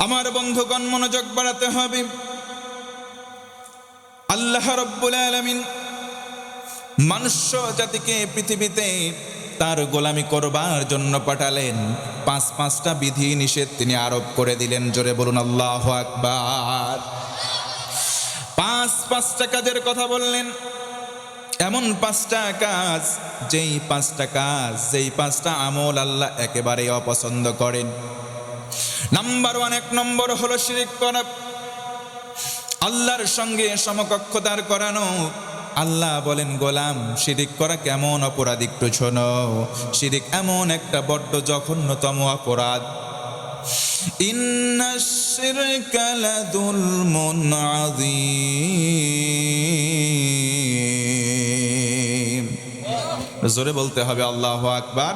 আমার বন্ধুগণ, মনোযোগ বাড়াতে হবে। আল্লাহ রাব্বুল আলামিন মনুষ্য জাতিকে পৃথিবীতে তার গোলামি করবার জন্য পাঠালেন। পাঁচটা বিধি নিষেধ তিনি আরোপ করে দিলেন। জোরে বলুন আল্লাহু আকবার। পাঁচটা কাজের কথা বললেন, এমন পাঁচটা কাজ, যেই পাঁচটা আমল আল্লাহ একেবারেই অপছন্দ করেন। নাম্বার 1, 1 নম্বর হলো শিরিক করা, আল্লাহর সঙ্গে সমকক্ষতার করানো। আল্লাহ বলেন, গোলাম শিরিক করা কেমন অপরাধ একটু শোনো। শিরিক এমন একটা বড্ড জঘন্যতম অপরাধ। ইন্নাশ শিরকা লাযুলমুন আযীম। জোরে বলতে হবে আল্লাহু আকবার।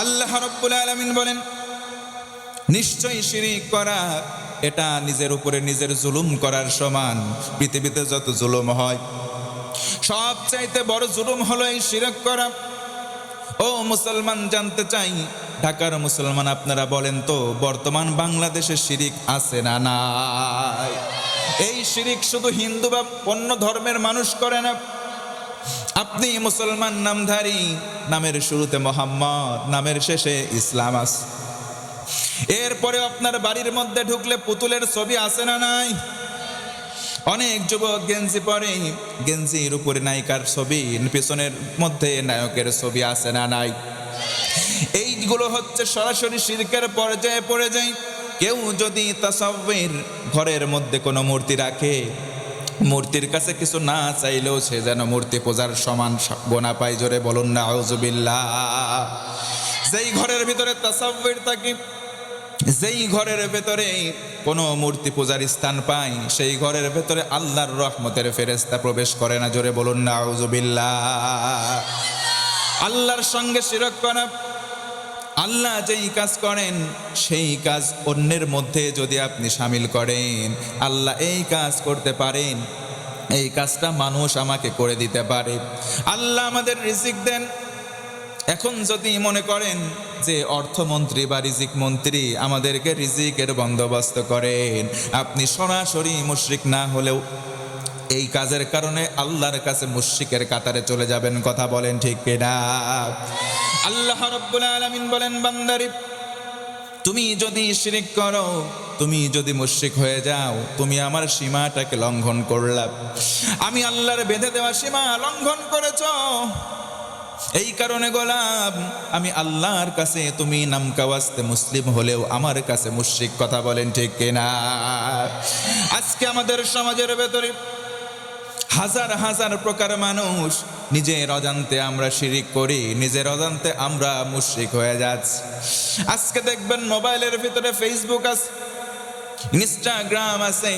আল্লাহ রাব্বুল আলামিন বলেন, নিশ্চয়ই শিরিক করা এটা নিজের উপরে নিজের জুলুম করার সমান। পৃথিবীতে যত জুলুম হয়, সবচাইতে বড় জুলুম হলো এই শিরক করা। ও মুসলমান, জানতে চাই, ঢাকার মুসলমান আপনারা বলেন তো, বর্তমান বাংলাদেশে শিরিক আছে না নাই? এই শিরিক শুধু হিন্দু বা অন্য ধর্মের মানুষ করে না। আপনি মুসলমান নামধারী, নামের শুরুতে মোহাম্মদ, নামের শেষে ইসলাম আছে। এরপরে আপনার বাড়ির মধ্যে ঢুকলে পুতুলের ছবি আছে না নাই? অনেক যুবক গেঞ্জি পরে, গেঞ্জির উপরে নায়িকার ছবি, পিছনের মধ্যে নায়কের ছবি আছে না নাই? এইগুলো হচ্ছে সরাসরি শিরকের পর্যায়ে পড়ে যায়। কেউ যদি তাসাউফের ঘরের মধ্যে কোনো মূর্তি রাখে, মূর্তির কাছে কিছু না চাইলেও সে যেন মূর্তি পূজার সমান গোনা পায়। জোরে বলুন না আউযুবিল্লাহ। যেই ঘরের ভিতরে তাসাউফের থাকে, যেই ঘরের ভেতরে কোনো মূর্তি পূজার স্থান পায়, সেই ঘরের ভেতরে আল্লাহর রহমতের ফেরেশতা প্রবেশ করে না। জোরে বলুন না আউযুবিল্লাহ। আল্লাহর সঙ্গে শিরক করা, আল্লাহ যেই কাজ করেন সেই কাজ অন্যের মধ্যে যদি আপনি শামিল করেন, আল্লাহ এই কাজ করতে পারেন, এই কাজটা মানুষ আমাকে করে দিতে পারে। আল্লাহ আমাদের রিজিক দেন। এখন যদি মনে করেন যে অর্থমন্ত্রী বা রিজিক মন্ত্রী আমাদেরকে রিজিকের বন্দোবস্ত করেন, আপনি সরাসরি মুশরিক না হলেও এই কাজের কারণে আল্লাহর কাছে মুশরিকের কাতারে চলে যাবেন। কথা বলেন ঠিক কিনা? আল্লাহ রাব্বুল আলামিন বলেন, বান্দারে তুমি যদি শিরিক করো, তুমি যদি মুশরিক হয়ে যাও, তুমি আমার সীমাটাকে লঙ্ঘন করলা। আমি আল্লাহর বেঁধে দেওয়া সীমা লঙ্ঘন করেছো। এই কারণে গোলাম, আমি আল্লাহর কাছে তুমি নামকাওয়াস্তে মুসলিম হলেও আমার কাছে মুশরিক। কথা বলেন ঠিক কিনা? আজকে আমাদের সমাজের ভেতরে হাজার হাজার প্রকার মানুষ, নিজের অজান্তে আমরা শিরিক করি, নিজের অজান্তে আমরা মুশরিক হয়ে যাচ্ছি। আজকে দেখবেন মোবাইলের ভিতরে ফেসবুক আছে, ইনস্টাগ্রাম আছে,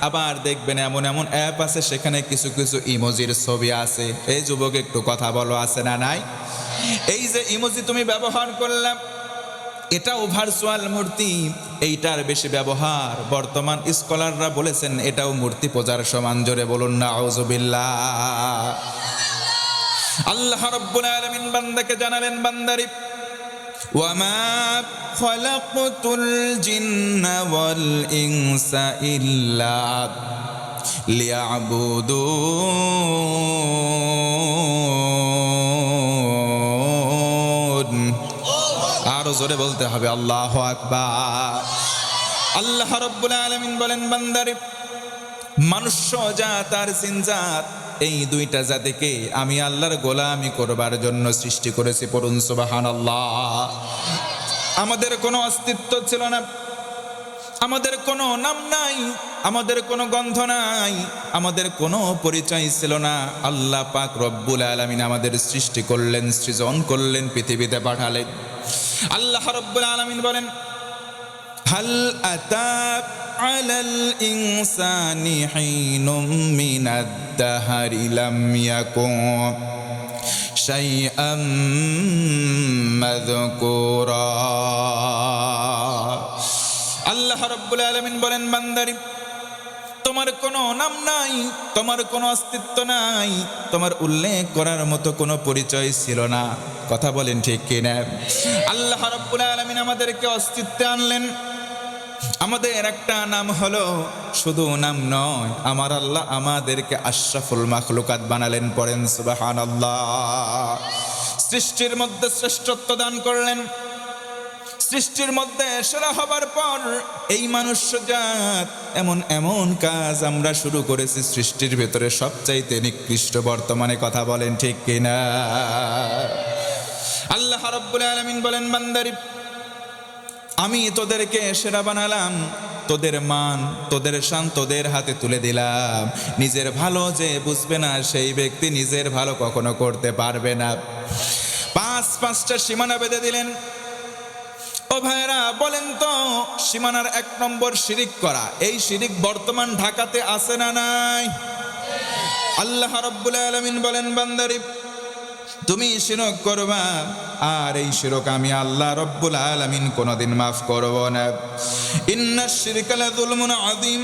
আবার দেখবেন এমন এমন অ্যাপ আছে সেখানে কিছু কিছু ইমোজির ছবি আছে। এই যুবক একটু কথা বলো, আছে না নাই? এই যে ইমোজি তুমি ব্যবহার করলাম, এটাও ভার্চুয়াল মূর্তি। এইটার বেশি ব্যবহার বর্তমান স্কলাররা বলেছেন এটাও মূর্তি পূজার সমান। জোরে বলুন না আউযুবিল্লাহ। আল্লাহ রাব্বুল আলামিন বান্দাকে জানালেন, বান্দারে ওয়ামা খালাকতুল জিন্না ওয়াল ইনসা ইল্লা লিয়াবুদুন। আরো জোরে বলতে হবে আল্লাহু আকবার। আল্লাহ রাব্বুল আলামিন বলেন, বান্দারে মনুষ্য জাত আর জিন জাত, এই দুইটা জাতিকে আমি আল্লাহর গোলামি করবার জন্য সৃষ্টি করেছি। পড়ুন সুবহানাল্লাহ। আমাদের কোনো অস্তিত্ব ছিল না, আমাদের কোনো নাম নাই, আমাদের কোনো গন্ধ নাই, আমাদের কোনো পরিচয় ছিল না। আল্লাহ পাক রব্বুল আলামিন আমাদের সৃষ্টি করলেন, সৃজন করলেন, পৃথিবীতে পাঠালেন। আল্লাহ রব্বুল আলামিন বলেন, হাল আতা আলাল ইনসানি হিনুম মিনাদ দাহরি লাম ইয়াকুন শাইআম মাযকুরা। আল্লাহ রাব্বুল আলামিন বলেন, বান্দারে তোমার কোনো নাম নাই, তোমার কোনো অস্তিত্ব নাই, তোমার উল্লেখ করার মতো কোনো পরিচয় ছিল না। কথা বলেন ঠিক কিনা? আল্লাহ রাব্বুল আলামিন আমাদেরকে অস্তিত্বে আনলেন, আমাদের একটা নাম হলো, শুধু নাম নয়, আমার আল্লাহ আমাদেরকে আশরাফুল মাখলুকাত বানালেন। পড়েন সুবহানাল্লাহ। সৃষ্টির মধ্যে শ্রেষ্ঠত্ব দান করলেন, সৃষ্টির মধ্যে সেরা হবার পর এই মনুষ্যজাত এমন এমন কাজ আমরা শুরু করেছি সৃষ্টির ভেতরে সবচাইতে নিকৃষ্ট। বর্তমানে কথা বলেন ঠিক কিনা? আল্লাহ রাব্বুল আলামিন বলেন, বান্দারি আমি তোদেরকে সেরা বানালাম, তোদের মান তোদের শান তোদের হাতে তুলে দিলাম। নিজের ভালো যে বুঝবে না সেই ব্যক্তি নিজের ভালো কখনো করতে পারবে না। পাঁচটা সীমানা বেঁধে দিলেন। ও ভাইরা বলেন তো, সীমানার 1 নম্বর শিরিক করা। এই শিরিক বর্তমান ঢাকাতে আছে না নাই? আল্লাহ রাব্বুল আলামিন বলেন, বান্দারি তুমি শিরক করবা, আর এই শিরক আমি আল্লাহ রাব্বুল আলামিন কোনোদিন মাফ করব না। ইন্নাশ শিরকা লাযুলমুন আযীম,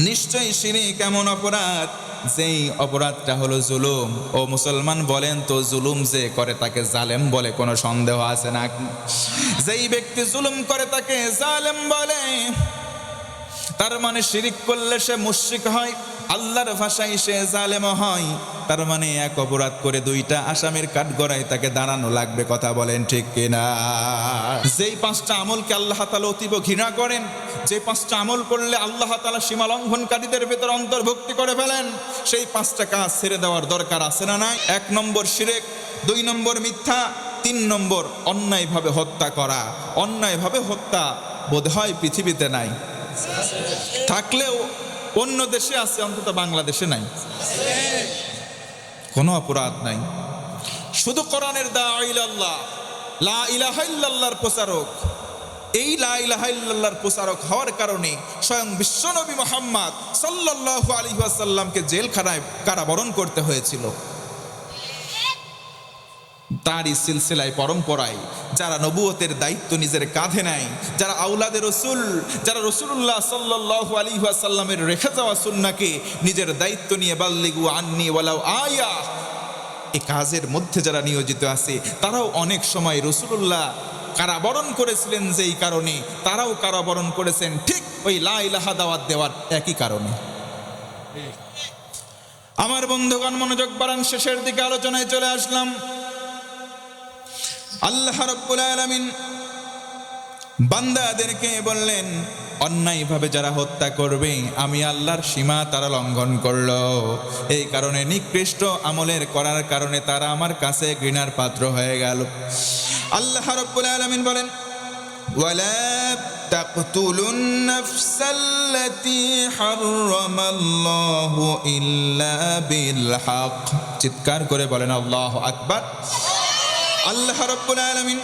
নিশ্চয়ই শিরিক এমন অপরাধ যেই অপরাধটা হলো জুলুম। ও মুসলমান বলেন তো, জুলুম যে করে তাকে জালেম বলে কোনো সন্দেহ আছে না? যেই ব্যক্তি জুলুম করে তাকে জালেম বলে, তার মানে শিরিক করলে সে মুশরিক হয়, আল্লাহর ভাষায় সে জালেম হয়। তার মানে এক অপরাধ করে 2টা আসামির কাঠগড়ায় তাকে দাঁড়ানো লাগবে। কথা বলেন ঠিক কিনা? যেই 5টা আমলকে আল্লাহ তাআলা অতীব ঘৃণা করেন, যে 5টা আমল করলে আল্লাহ তাআলা সীমা লঙ্ঘনকারীদের ভেতর অন্তর্ভুক্তি করে ফেলেন, সেই 5টা কাজ ছেড়ে দেওয়ার দরকার আছে না নাই? 1 নম্বর শিরক, 2 নম্বর মিথ্যা, 3 নম্বর অন্যায়ভাবে হত্যা করা। অন্যায়ভাবে হত্যা বোধহয় পৃথিবীতে নাই, থাকলেও অন্য দেশে আছে, অন্তত বাংলাদেশে নাই। কোনো অপরাধ নাই। শুধু কোরআনের দাঈ ইলাল্লাহ, লা ইলাহা ইল্লাল্লাহর প্রচারক। এই লা ইলাহা ইল্লাল্লাহর প্রচারক হওয়ার কারণে স্বয়ং বিশ্বনবী মুহাম্মদ সাল্লাল্লাহু আলাইহি ওয়াসাল্লামকে জেলখানায় কারাবরণ করতে হয়েছিল। তারই সিলসিলায় পরম্পরায় যারা নবুয়তের দায়িত্ব নিজের কাঁধে নেয়, যারা আওলাদে রসুল, যারা রসুলুল্লাহ সাল্লাল্লাহু আলাইহি ওয়াসাল্লামের রেখে যাওয়া সুন্নাহকে নিজের দায়িত্ব নিয়ে বাল্লিগু আন্নি ওয়ালাউ আয়া, এই কাজের মধ্যে যারা নিয়োজিত আছে, তারাও অনেক সময় রসুলুল্লাহ কারাবরণ করেছিলেন যেই কারণে, তারাও কারাবরণ করেছেন ঠিক ওই লা ইলাহা দাওয়াত দেওয়ার একই কারণে। আমার বন্ধুগণ মনোযোগ বাড়ান, শেষের দিকে আলোচনায় চলে আসলাম। আল্লাহ রাব্বুল আলামিন বান্দাদেরকে বললেন, অন্যায়ভাবে যারা হত্যা করবে আমি আল্লাহর সীমা তারা লঙ্ঘন করলো, এই কারণে নিকৃষ্ট আমলের করার কারণে তারা আমার কাছে ঘৃণার পাত্র হয়ে গেল। আল্লাহ রাব্বুল আলামিন বলেন, ওয়ালা তাকতুলুন নাফসাল্লাতী হারামাল্লাহু ইল্লা বিল হক। চিৎকার করে বলেন আল্লাহু আকবার। আল্লাহ রাব্বুল আলামিন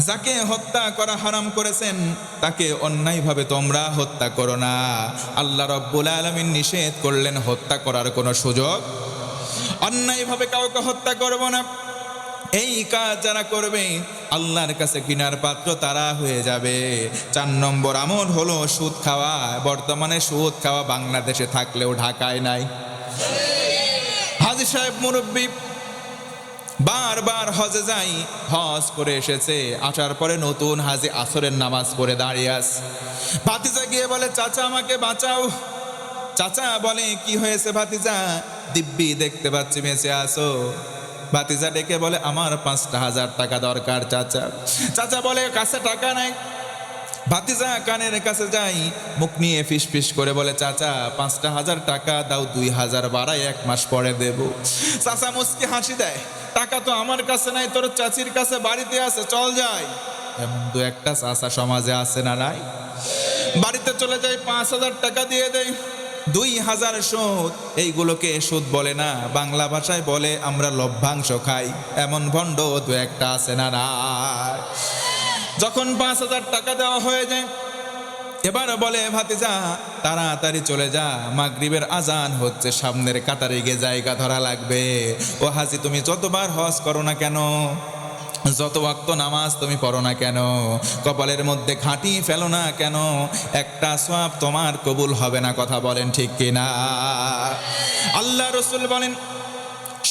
যাকে হত্যা করা হারাম করেছেন তাকে অন্যায়ভাবে তোমরা হত্যা করো না। আল্লাহ রাব্বুল আলামিন নিষেধ করলেন হত্যা করার কোনো সুযোগ, অন্যায়ভাবে কাউকে হত্যা করব না। এই কাজ যারা করবে আল্লাহর কাছে ঘৃণার পাত্র তারা হয়ে যাবে। 4 নম্বর আমল হলো সুদ খাওয়া। বর্তমানে সুদ খাওয়া বাংলাদেশে থাকলেও ঢাকায় নাই। হাজী সাহেব মুরব্বী বারবার হজে যাই, হজ করে এসেছে, আসার পরে নতুন হাজী আসরের নামাজ পড়ে দাঁড়িয়ে আছে। ভাতিজা গিয়ে বলে, চাচা আমাকে বাঁচাও। চাচা বলে, কি হয়েছে ভাতিজা? দিব্যি দেখতে পাচ্ছি বেঁচে আসো। ভাতিজা ডেকে বলে, আমার 5,000 টাকা দরকার চাচা। চাচা বলে, কাছে টাকা নাই। ভাতিজা কানের কাছে যাই, মুখ নিয়ে ফিস ফিস করে বলে, চাচা 5,000 টাকা দাও, 2,000 বাড়াই 1 মাস পরে দেব। চাচা মুচকি হাসি দেয়, টাকা তো আমার কাছে নাই, তোর চাচির কাছে বাড়িতে আছে, চল যাই। এমন 2-1টা চাচা সমাজে আছে না নাই? বাড়িতে চলে যাই, 5,000 টাকা দিয়ে দেয়, 2,000 সুদ। এইগুলোকে সুদ বলে না, বাংলা ভাষায় বলে আমরা লভ্যাংশ খাই। এমন ভণ্ড 2-1টা আছে না নাই? যখন 5,000 টাকা দেওয়া হয়ে যায়, এবার বলে, ভাতিজা তাড়াতাড়ি চলে যা, মাগরিবের আজান হচ্ছে, সামনের কাতারে গিয়ে জায়গা ধরা লাগবে। ও হাজি, তুমি যতবার হজ করো না কেন, যত ওয়াক্ত নামাজ তুমি পড়ো না কেন, কপালের মধ্যে ঘাঁটি ফেলো না কেন, একটা সওয়াব তোমার কবুল হবে না। কথা বলেন ঠিক কিনা? আল্লাহ রাসূল বলেন,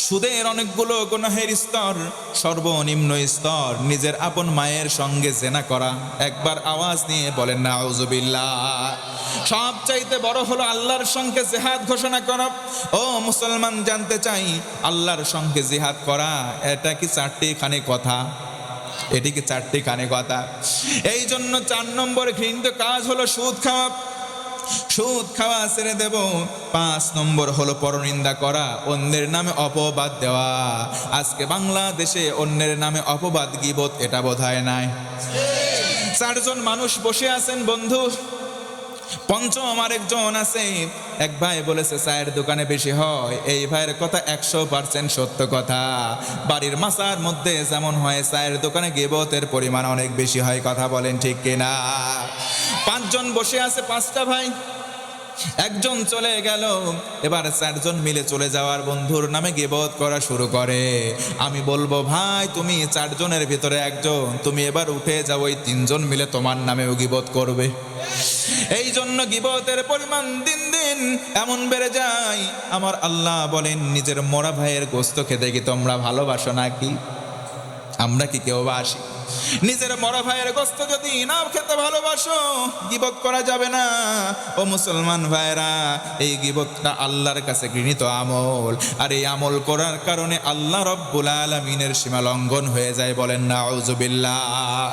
সুদের অনেকগুলো গুনাহের স্তর, সর্বনিম্ন স্তর নিজের আপন মায়ের সঙ্গে জেনা করা। একবার আওয়াজ নিয়ে বলেন নাউজুবিল্লাহ। সবচাইতে বড় হলো আল্লাহর সঙ্গে জিহাদ ঘোষণা করা। ও মুসলমান, জানতে চাই আল্লাহর সঙ্গে জিহাদ করা এটা কি চারটি খানে কথা? এটি কি চারটি খানে কথা? এই জন্য 4 নম্বর ঘৃণিত কাজ হলো সুদ খাওয়া। সুদ খাওয়া ছেড়ে দেব। 5 নম্বর হলো পরনিন্দা করা, অন্যের নামে অপবাদ দেওয়া। আজকে বাংলাদেশে অন্যের নামে অপবাদ, গীবত এটা বোধহয় নাই। 4 জন মানুষ বসে আছেন বন্ধু, পঞ্চম আরেকজন আছে। এক ভাই বলেছে চায়ের দোকানে বেশি হয়। এই ভাইয়ের কথা 100% সত্য কথা। বাড়ির মাসার মধ্যে যেমন হয়, চায়ের দোকানে গীবতের পরিমাণ অনেক বেশি হয়। কথা বলেন ঠিক কিনা? 5 জন বসে আছে, 5টা ভাই। একজন চলে গেল, এবার 4 জন মিলে চলে যাওয়ার বন্ধুর নামে গীবত করা শুরু করে। আমি বলবো ভাই, তুমি 4 জনের ভিতরে একজন, তুমি এবার উঠে যাও, ওই 3 জন মিলে তোমার নামেও গীবত করবে। এই জন্য গীবতের পরিমাণ দিন দিন এমন বেড়ে যায়। আমার আল্লাহ বলেন, নিজের মরা ভাইয়ের গোস্ত খেতে কি তোমরা ভালোবাসো নাকি? আমরা কি কেউ বাসি? নিজের মরা ভাইয়ের গোস্ত যদি না খেতে ভালোবাসো, গীবত করা যাবে না। ও মুসলমান ভাইরা, এই গীবতটা আল্লাহর কাছে ঘৃণিত আমল। আর এই আমল করার কারণে আল্লাহ রব্বুল আলামিনের সীমা লঙ্ঘন হয়ে যায়। বলেন নাউজুবিল্লাহ।